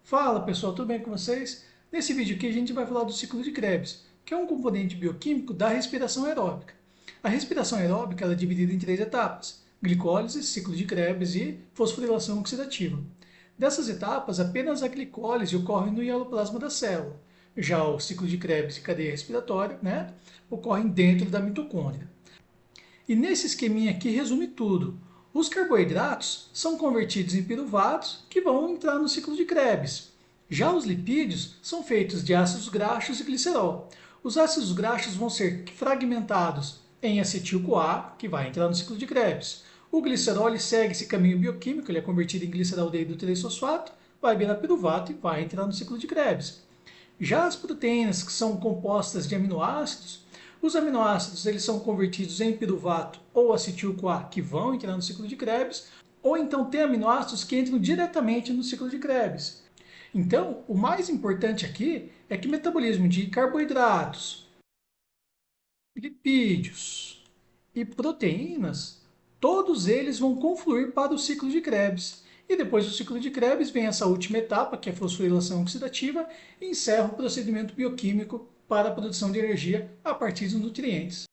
Fala pessoal, tudo bem com vocês? Nesse vídeo aqui a gente vai falar do ciclo de Krebs, que é um componente bioquímico da respiração aeróbica. A respiração aeróbica ela é dividida em três etapas: glicólise, ciclo de Krebs e fosforilação oxidativa. Dessas etapas, apenas a glicólise ocorre no hialoplasma da célula. Já o ciclo de Krebs e cadeia respiratória, ocorrem dentro da mitocôndria. E nesse esqueminha aqui resume tudo. Os carboidratos são convertidos em piruvatos que vão entrar no ciclo de Krebs. Já os lipídios são feitos de ácidos graxos e glicerol. Os ácidos graxos vão ser fragmentados em acetil-CoA, que vai entrar no ciclo de Krebs. O glicerol ele segue esse caminho bioquímico, ele é convertido em gliceraldeído 3-fosfato, vai virar piruvato e vai entrar no ciclo de Krebs. Já as proteínas, que são compostas de aminoácidos, os aminoácidos eles são convertidos em piruvato ou acetil-CoA, que vão entrar no ciclo de Krebs, ou então tem aminoácidos que entram diretamente no ciclo de Krebs. Então, o mais importante aqui é que o metabolismo de carboidratos, lipídios e proteínas, todos eles vão confluir para o ciclo de Krebs. E depois do ciclo de Krebs vem essa última etapa, que é a fosforilação oxidativa, e encerra o procedimento bioquímico para a produção de energia a partir dos nutrientes.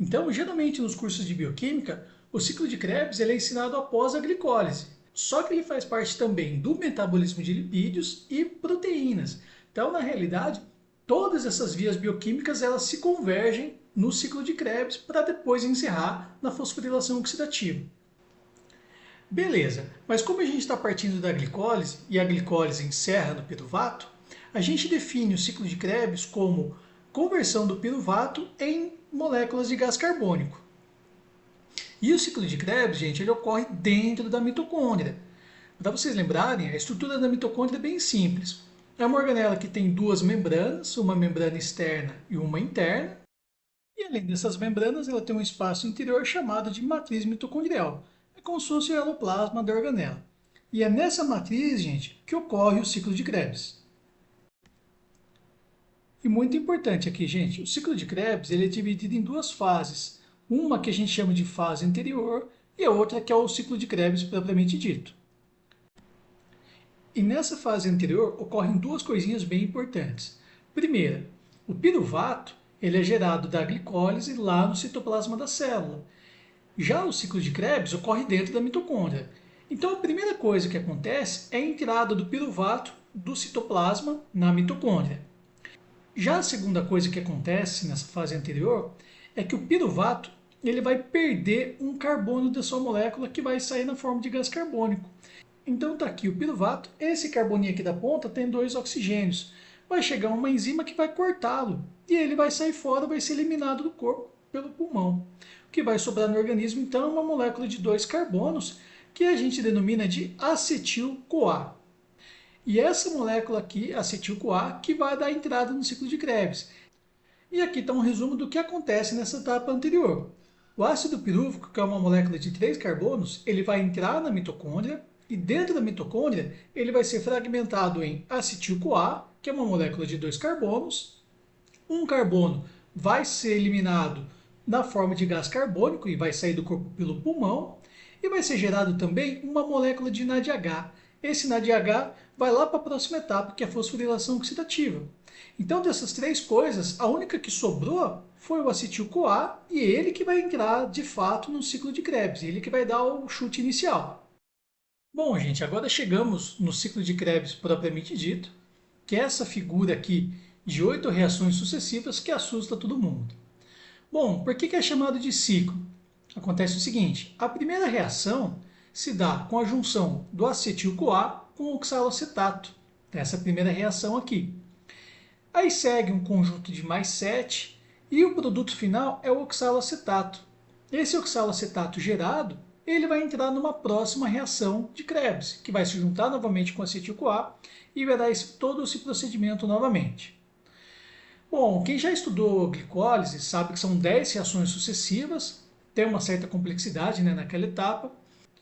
Então, geralmente nos cursos de bioquímica, o ciclo de Krebs ele é ensinado após a glicólise. Só que ele faz parte também do metabolismo de lipídios e proteínas. Então, na realidade, todas essas vias bioquímicas elas se convergem no ciclo de Krebs para depois encerrar na fosforilação oxidativa. Beleza, mas como a gente está partindo da glicólise e a glicólise encerra no piruvato, a gente define o ciclo de Krebs como conversão do piruvato em moléculas de gás carbônico. E o ciclo de Krebs, gente, ele ocorre dentro da mitocôndria. Para vocês lembrarem, a estrutura da mitocôndria é bem simples. É uma organela que tem duas membranas, uma membrana externa e uma interna. E além dessas membranas, ela tem um espaço interior chamado de matriz mitocondrial. É como se fosse o eloplasma da organela. E é nessa matriz, gente, que ocorre o ciclo de Krebs. E muito importante aqui, gente, o ciclo de Krebs ele é dividido em duas fases. Uma que a gente chama de fase anterior e a outra que é o ciclo de Krebs propriamente dito. E nessa fase anterior ocorrem duas coisinhas bem importantes. Primeira, o piruvato ele é gerado da glicólise lá no citoplasma da célula. Já o ciclo de Krebs ocorre dentro da mitocôndria. Então a primeira coisa que acontece é a entrada do piruvato do citoplasma na mitocôndria. Já a segunda coisa que acontece nessa fase anterior é que o piruvato ele vai perder um carbono da sua molécula que vai sair na forma de gás carbônico. Então está aqui o piruvato, esse carboninho aqui da ponta tem dois oxigênios. Vai chegar uma enzima que vai cortá-lo e ele vai sair fora, vai ser eliminado do corpo pelo pulmão. O que vai sobrar no organismo então é uma molécula de dois carbonos que a gente denomina de acetil-CoA. E essa molécula aqui, acetil-CoA, que vai dar entrada no ciclo de Krebs. E aqui está um resumo do que acontece nessa etapa anterior. O ácido pirúvico, que é uma molécula de 3 carbonos, ele vai entrar na mitocôndria e dentro da mitocôndria ele vai ser fragmentado em acetil-CoA, que é uma molécula de 2 carbonos. Um carbono vai ser eliminado na forma de gás carbônico e vai sair do corpo pelo pulmão. E vai ser gerado também uma molécula de NADH. Esse NADH vai lá para a próxima etapa, que é a fosforilação oxidativa. Então, dessas três coisas, a única que sobrou foi o acetil-CoA e ele que vai entrar, de fato, no ciclo de Krebs, ele que vai dar o chute inicial. Bom, gente, agora chegamos no ciclo de Krebs propriamente dito, que é essa figura aqui de 8 reações sucessivas que assusta todo mundo. Bom, por que é chamado de ciclo? Acontece o seguinte, a primeira reação se dá com a junção do acetil-CoA com o oxalacetato, essa primeira reação aqui. Aí segue um conjunto de mais 7 e o produto final é o oxalacetato. Esse oxalacetato gerado, ele vai entrar numa próxima reação de Krebs, que vai se juntar novamente com acetil-CoA e vai dar todo esse procedimento novamente. Bom, quem já estudou glicólise sabe que são 10 reações sucessivas, tem uma certa complexidade naquela etapa,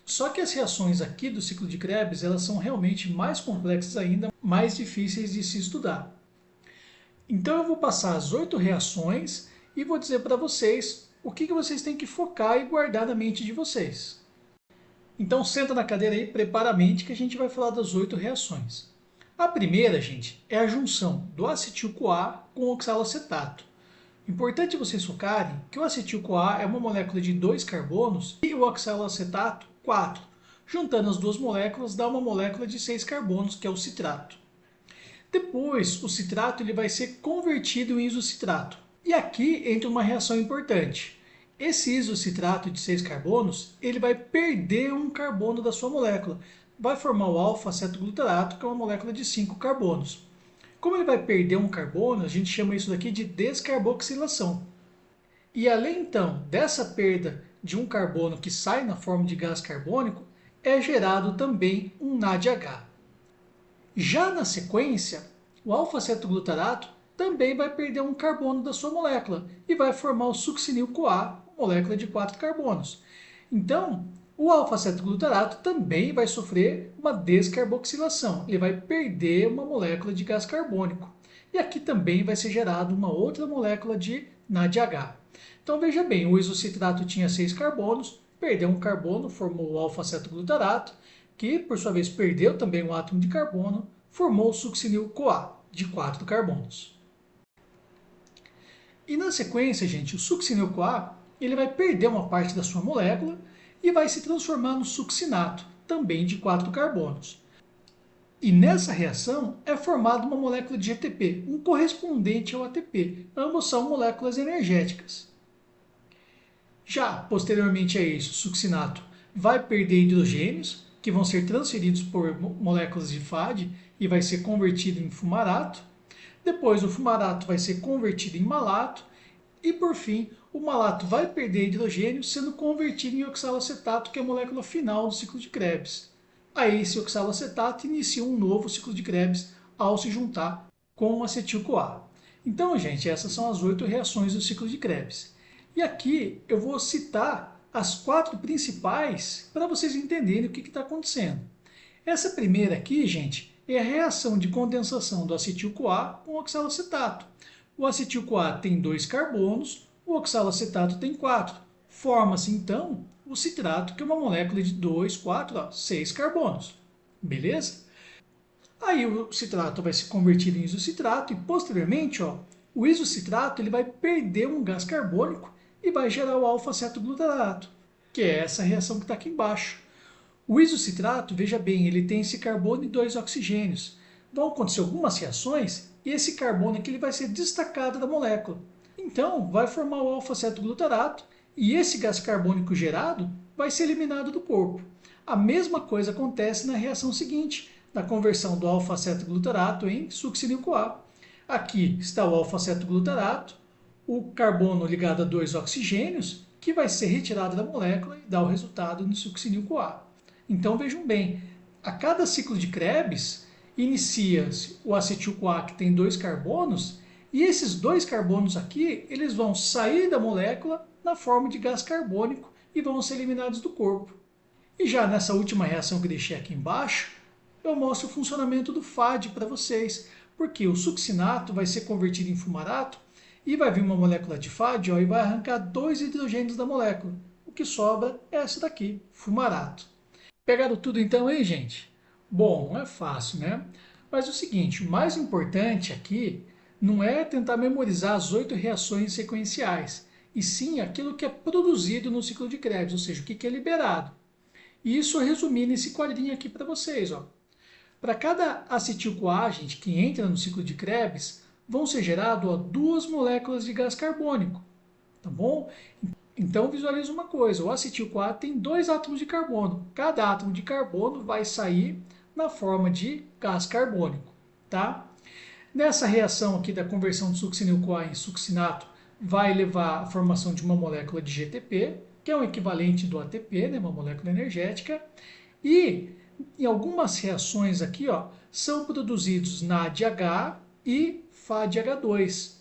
só que as reações aqui do ciclo de Krebs elas são realmente mais complexas ainda, mais difíceis de se estudar. Então eu vou passar as 8 reações e vou dizer para vocês o que vocês têm que focar e guardar na mente de vocês. Então senta na cadeira aí, prepara a mente que a gente vai falar das 8 reações. A primeira, gente, é a junção do acetil-CoA com o oxalacetato. Importante vocês focarem que o acetil-CoA é uma molécula de 2 carbonos e o oxalacetato 4. Juntando as duas moléculas dá uma molécula de 6 carbonos, que é o citrato. Depois, o citrato ele vai ser convertido em isocitrato. E aqui entra uma reação importante. Esse isocitrato de 6 carbonos, ele vai perder um carbono da sua molécula. Vai formar o alfa-acetoglutarato, que é uma molécula de 5 carbonos. Como ele vai perder um carbono, a gente chama isso daqui de descarboxilação. E além então dessa perda de um carbono que sai na forma de gás carbônico, é gerado também um NADH. Já na sequência, o alfa-acetoglutarato também vai perder um carbono da sua molécula e vai formar o succinil-CoA, molécula de 4 carbonos. Então, o alfa-acetoglutarato também vai sofrer uma descarboxilação, ele vai perder uma molécula de gás carbônico. E aqui também vai ser gerada uma outra molécula de NADH. Então veja bem, o isocitrato tinha 6 carbonos, perdeu um carbono, formou o alfa-acetoglutarato, que por sua vez perdeu também um átomo de carbono, formou o succinil-CoA, de 4 carbonos. E na sequência, gente, o succinil-CoA ele vai perder uma parte da sua molécula e vai se transformar no succinato, também de 4 carbonos. E nessa reação é formada uma molécula de ATP, um correspondente ao ATP. Ambos são moléculas energéticas. Já posteriormente a isso, o succinato vai perder hidrogênios, que vão ser transferidos por moléculas de FAD e vai ser convertido em fumarato. Depois o fumarato vai ser convertido em malato e por fim o malato vai perder hidrogênio, sendo convertido em oxalacetato, que é a molécula final do ciclo de Krebs. Aí esse oxalacetato inicia um novo ciclo de Krebs ao se juntar com o acetil-CoA. Então, gente, essas são as 8 reações do ciclo de Krebs. E aqui eu vou citar as 4 principais para vocês entenderem o que está acontecendo. Essa primeira aqui, gente, é a reação de condensação do acetil-CoA com o oxalacetato. O acetil-CoA tem 2 carbonos, o oxalacetato tem 4. Forma-se então o citrato, que é uma molécula de 2, 4, 6 carbonos. Beleza? Aí o citrato vai se convertir em isocitrato e posteriormente o isocitrato ele vai perder um gás carbônico e vai gerar o alfa-acetoglutarato, que é essa reação que está aqui embaixo. O isocitrato, veja bem, ele tem esse carbono e 2 oxigênios. Vão acontecer algumas reações e esse carbono aqui ele vai ser destacado da molécula. Então, vai formar o alfa-acetoglutarato e esse gás carbônico gerado vai ser eliminado do corpo. A mesma coisa acontece na reação seguinte, na conversão do alfa-acetoglutarato em succinil-CoA. Aqui está o alfa-acetoglutarato, o carbono ligado a 2 oxigênios, que vai ser retirado da molécula e dar o resultado no succinil-CoA. Então vejam bem, a cada ciclo de Krebs inicia-se o acetil-CoA, que tem 2 carbonos, e esses 2 carbonos aqui, eles vão sair da molécula na forma de gás carbônico e vão ser eliminados do corpo. E já nessa última reação que eu deixei aqui embaixo, eu mostro o funcionamento do FAD para vocês, porque o succinato vai ser convertido em fumarato e vai vir uma molécula de FAD e vai arrancar 2 hidrogênios da molécula. O que sobra é essa daqui, fumarato. Pegaram tudo então, hein, gente? Bom, não é fácil, né? Mas é o seguinte, o mais importante aqui não é tentar memorizar as 8 reações sequenciais, e sim aquilo que é produzido no ciclo de Krebs, ou seja, o que é liberado. E isso eu resumi nesse quadrinho aqui para vocês. Para cada acetil-CoA, gente, que entra no ciclo de Krebs, vão ser geradas 2 moléculas de gás carbônico. Tá bom? Então visualize uma coisa, o acetil-CoA tem 2 átomos de carbono. Cada átomo de carbono vai sair na forma de gás carbônico. Tá? Nessa reação aqui da conversão do succinil-CoA em succinato, vai levar à formação de uma molécula de GTP, que é o equivalente do ATP, né, uma molécula energética, e em algumas reações aqui são produzidos NADH e FADH2.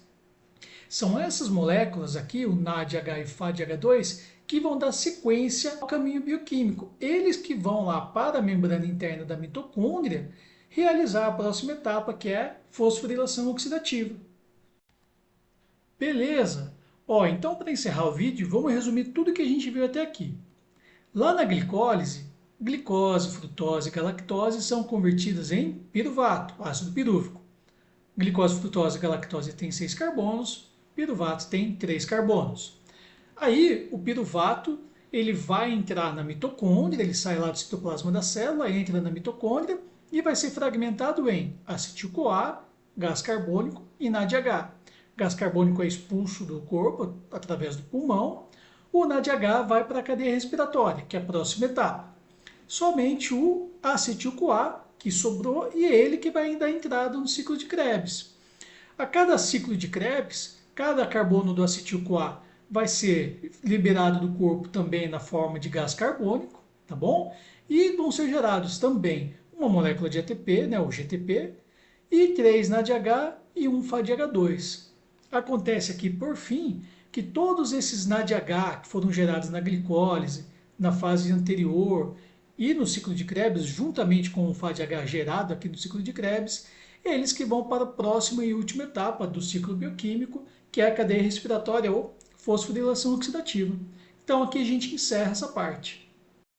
São essas moléculas aqui, o NADH e FADH2, que vão dar sequência ao caminho bioquímico. Eles que vão lá para a membrana interna da mitocôndria realizar a próxima etapa, que é fosforilação oxidativa. Beleza? Então para encerrar o vídeo, vamos resumir tudo que a gente viu até aqui. Lá na glicólise, Glicose, frutose e galactose são convertidas em piruvato, ácido pirúvico. Glicose, frutose e galactose têm 6 carbonos, piruvato tem 3 carbonos. Aí o piruvato ele vai entrar na mitocôndria, ele sai lá do citoplasma da célula, entra na mitocôndria e vai ser fragmentado em acetil-CoA, gás carbônico e NADH. Gás carbônico é expulso do corpo através do pulmão. O NADH vai para a cadeia respiratória, que é a próxima etapa. Somente o acetil-CoA que sobrou e é ele que vai dar entrada no ciclo de Krebs. A cada ciclo de Krebs, cada carbono do acetil-CoA vai ser liberado do corpo também na forma de gás carbônico, tá bom? E vão ser gerados também uma molécula de ATP, né, o GTP, e 3 NADH e 1 FADH2. Acontece aqui, por fim, que todos esses NADH que foram gerados na glicólise, na fase anterior e no ciclo de Krebs, juntamente com o FADH gerado aqui no ciclo de Krebs, eles que vão para a próxima e última etapa do ciclo bioquímico, que é a cadeia respiratória ou fosforilação oxidativa. Então aqui a gente encerra essa parte.